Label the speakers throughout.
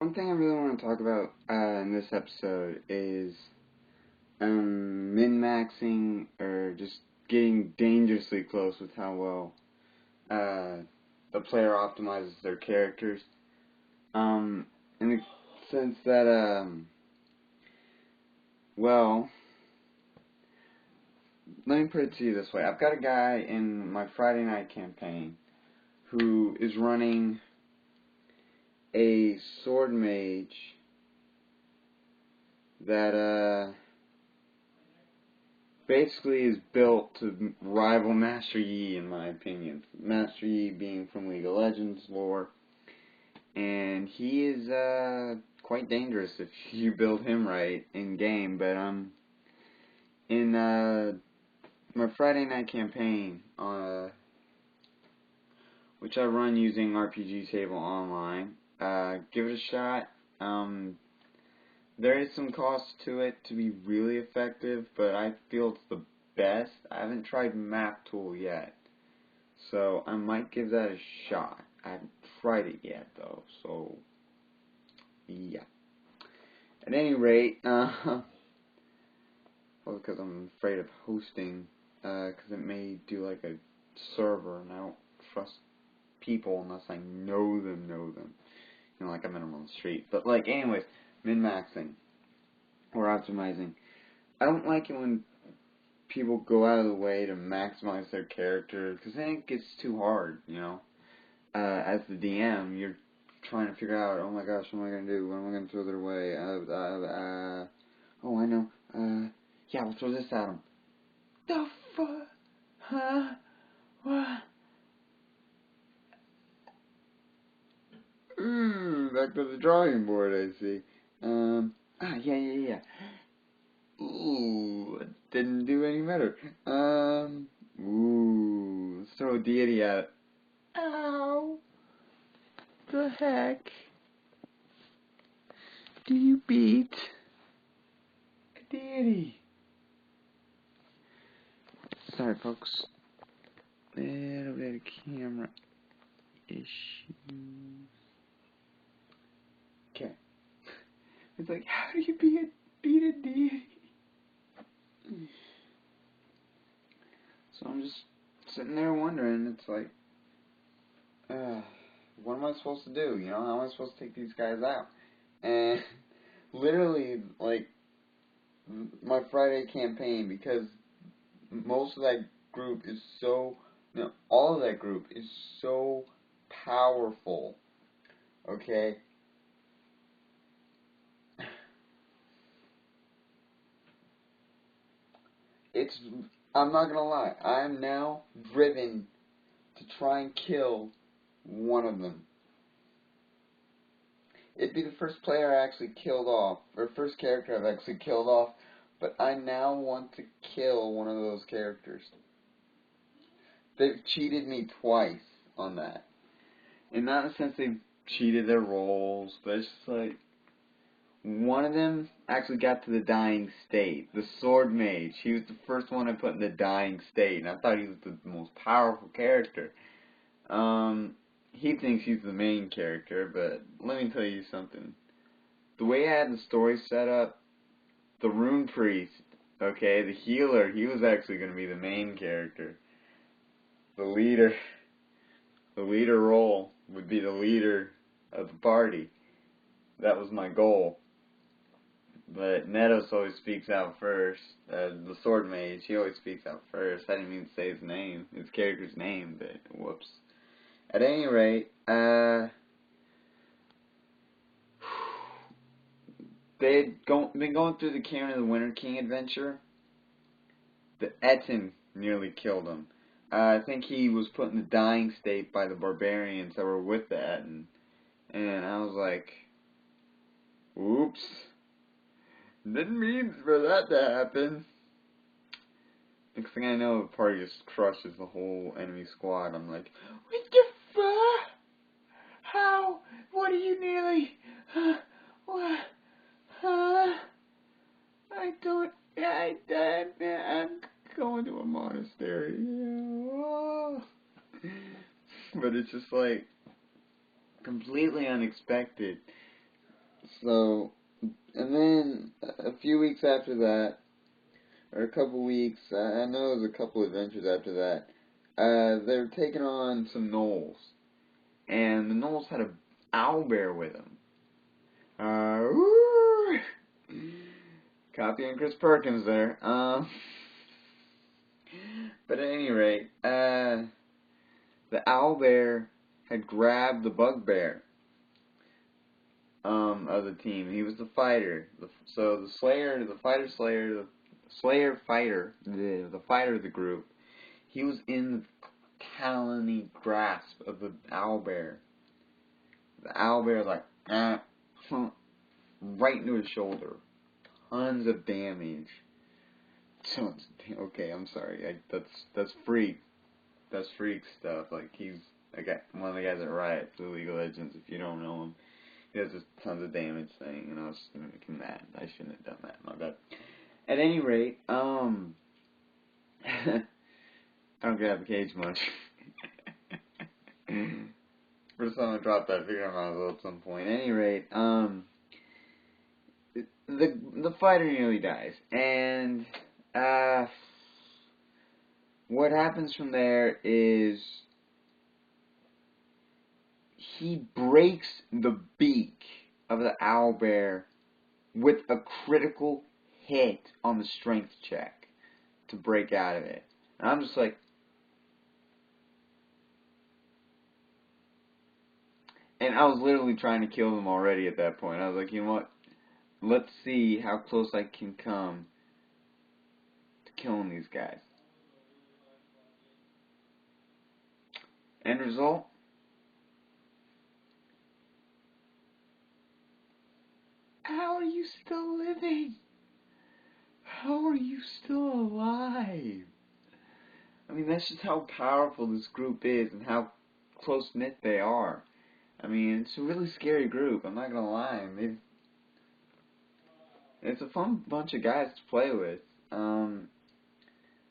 Speaker 1: One thing I really want to talk about in this episode is min-maxing or just getting dangerously close with how well the player optimizes their characters. In the sense that, well, let me put it to you this way. I've got a guy in my Friday night campaign who is running a sword mage that, basically is built to rival Master Yi, in my opinion. Master Yi being from League of Legends lore, and he is quite dangerous if you build him right in game. But in my Friday night campaign, which I run using RPG Table Online, give it a shot. There is some cost to it to be really effective, but I feel it's the best. I haven't tried Map Tool yet, so I might give that a shot. I haven't tried it yet, though, so yeah. At any rate, well, because I'm afraid of hosting, because it may do like a server, and I don't trust people unless I know them. You know, like I met them on the street. But, like, anyways, min-maxing or optimizing. I don't like it when people go out of the way to maximize their character, because then it gets too hard, you know. As the DM, you're trying to figure out, oh my gosh, what am I going to do? When am I going to throw that away? Oh, I know. Yeah, we'll throw this at him. The fuck? Huh? What? Back to the drawing board, I see. Yeah. Ooh, it didn't do any better. Let's throw a deity at it. Ow! The heck do you beat a deity? Sorry, folks. Little bit of camera issues. Okay. It's like, how do you beat a deity? So I'm just sitting there wondering, it's like, what am I supposed to do? You know, how am I supposed to take these guys out? And literally, like, my Friday campaign, because most of that group is so, no, all of that group is so powerful, okay? It's, I'm not gonna lie, I am now driven to try and kill one of them. It'd be the first player I actually killed off, or first character I've actually killed off, but I now want to kill one of those characters. They've cheated me twice on that. And not in the sense they've cheated their roles, but it's just like, one of them actually got to the dying state. The sword mage, he was the first one I put in the dying state, and I thought he was the most powerful character. He thinks he's the main character, but let me tell you something. The way I had the story set up, the rune priest, okay, the healer, he was actually going to be the main character. The leader role would be the leader of the party. That was my goal. But Netos always speaks out first. The sword mage, he always speaks out first. I didn't mean to say his name, his character's name, but whoops. At any rate, they'd been going through the Cairn of the Winter King adventure. The Etten nearly killed him. I think he was put in the dying state by the barbarians that were with the Etten. And I was like, oops. Didn't mean for that to happen. Next thing I know, the party just crushes the whole enemy squad. I'm like, what the fuck? How? What are you nearly? What? I don't. I'm going to a monastery. Yeah. But it's just like completely unexpected. So, and then a few weeks after that, or a couple weeks, I know it was a couple adventures after that, they were taking on some gnolls. And the gnolls had a owlbear with them. Woo! Copying Chris Perkins there. But at any rate, the owlbear had grabbed the bugbear of the team. He was the fighter. So the slayer, the fighter slayer, the slayer fighter, the fighter of the group, he was in the talony grasp of the owlbear. The owlbear was like, right into his shoulder. Tons of damage. Okay, I'm sorry. That's freak. That's freak stuff. Like, he's one of the guys that Riot, the League of Legends. If you don't know him, he does this tons of damage thing, and I was mimicking that. I shouldn't have done that. My bad. At any rate, I don't get out of the cage much. First time I dropped that, I figured I might as well at some point. At any rate, the fighter nearly dies, and what happens from there is he breaks the beak of the owlbear with a critical hit on the strength check to break out of it. And I'm just like, and I was literally trying to kill them already at that point. I was like, you know what? Let's see how close I can come to killing these guys. End result? How are you still living? How are you still alive? I mean, that's just how powerful this group is and how close-knit they are. I mean, it's a really scary group, I'm not gonna lie. It's a fun bunch of guys to play with.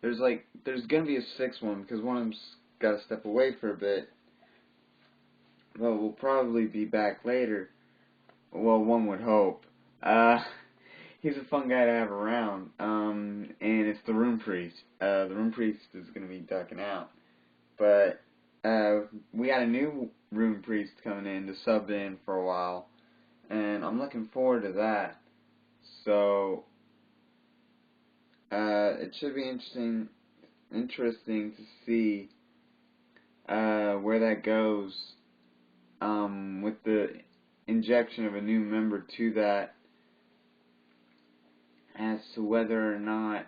Speaker 1: There's gonna be a sixth one because one of them's gotta step away for a bit. Well, we'll probably be back later. Well, one would hope. He's a fun guy to have around. And it's the Room Priest. The Room Priest is gonna be ducking out. But, we got a new Room Priest coming in to sub in for a while. And I'm looking forward to that. So, it should be interesting to see where that goes with the injection of a new member to that, as to whether or not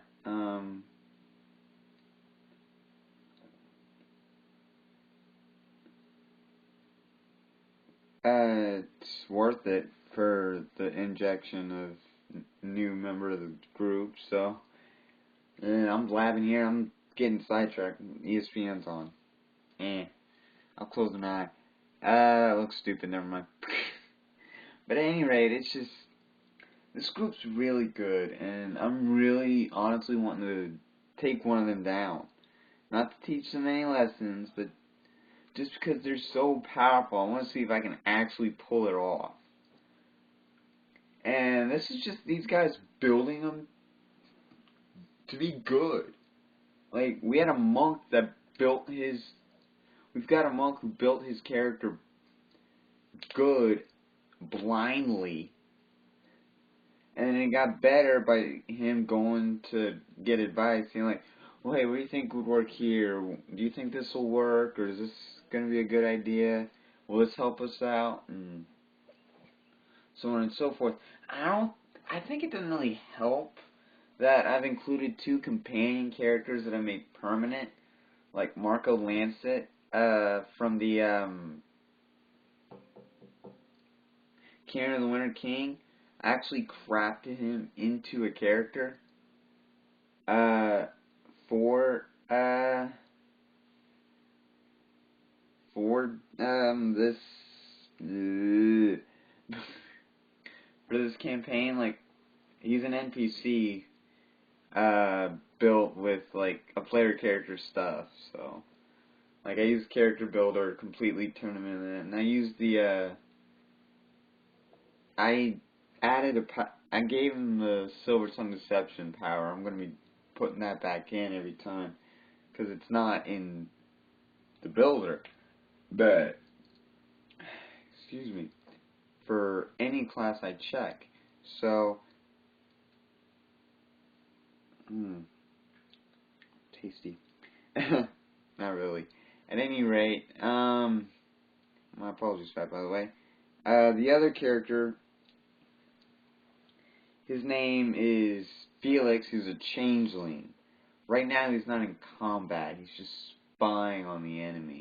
Speaker 1: it's worth it for the injection of new member of the group. So, and I'm blabbing here. I'm getting sidetracked. ESPN's on. I'll close an eye. That looks stupid. Never mind. But at any rate, it's just this group's really good, and I'm really honestly wanting to take one of them down. Not to teach them any lessons, but just because they're so powerful, I want to see if I can actually pull it off. And this is just these guys building them to be good. Like, we had a monk that built his... We've got a monk who built his character good blindly. And it got better by him going to get advice. You know, like, well, hey, what do you think would work here? Do you think this will work? Or is this going to be a good idea? Will this help us out? And so on and so forth. I think it doesn't really help that I've included two companion characters that I made permanent. Like Marco Lancet from the Kieran of the Winter King. I actually crafted him into a character for this for this campaign. Like, he's an NPC built with like a player character stuff. So, like, I used Character Builder to completely turn him in, and I used the I I gave him the Silver Sun Deception power. I'm going to be putting that back in every time, because it's not in the builder. But, excuse me, for any class I check. So, tasty. Not really. At any rate, my apologies for that, by the way. The other character, his name is Felix, who's a changeling. Right now, he's not in combat. He's just spying on the enemy.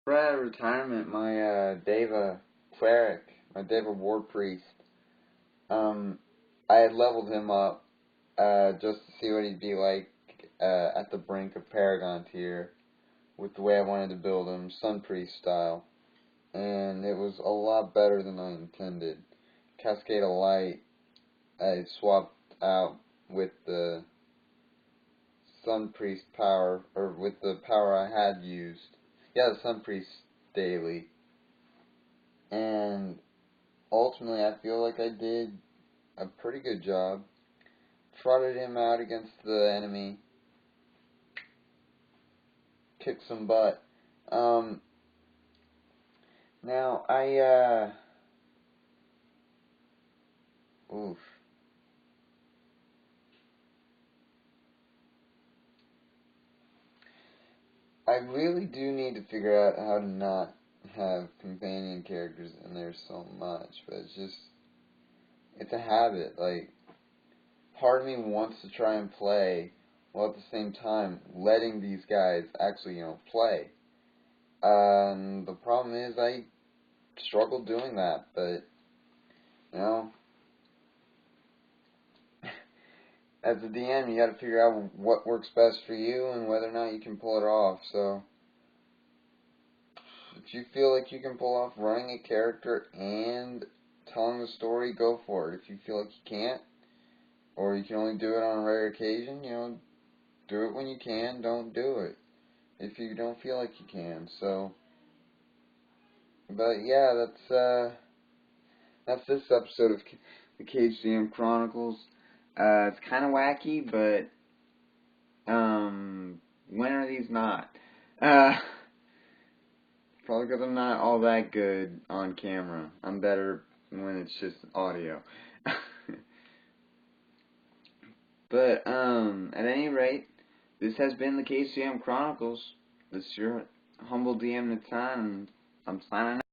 Speaker 1: Right out of retirement, my Deva cleric, my Deva war priest, I had leveled him up just to see what he'd be like at the brink of Paragon tier with the way I wanted to build him, Sun Priest style. And it was a lot better than I intended. Cascade of Light I swapped out with the Sun Priest power, or with the power I had used. Yeah, the Sun Priest daily. And ultimately I feel like I did a pretty good job. Trotted him out against the enemy. Kicked some butt. Now, oof. I really do need to figure out how to not have companion characters in there so much, but it's a habit. Like, part of me wants to try and play, while at the same time letting these guys actually, play. The problem is I struggle doing that, but, as a DM, you got to figure out what works best for you and whether or not you can pull it off. So, if you feel like you can pull off running a character and telling the story, go for it. If you feel like you can't, or you can only do it on a rare occasion, do it when you can, don't do it if you don't feel like you can. So, but yeah, that's this episode of the KGM Chronicles. It's kind of wacky, but when are these not? Probably because I'm not all that good on camera. I'm better when it's just audio. But at any rate, this has been the KCM Chronicles. This is your humble DM Natan, and I'm signing out.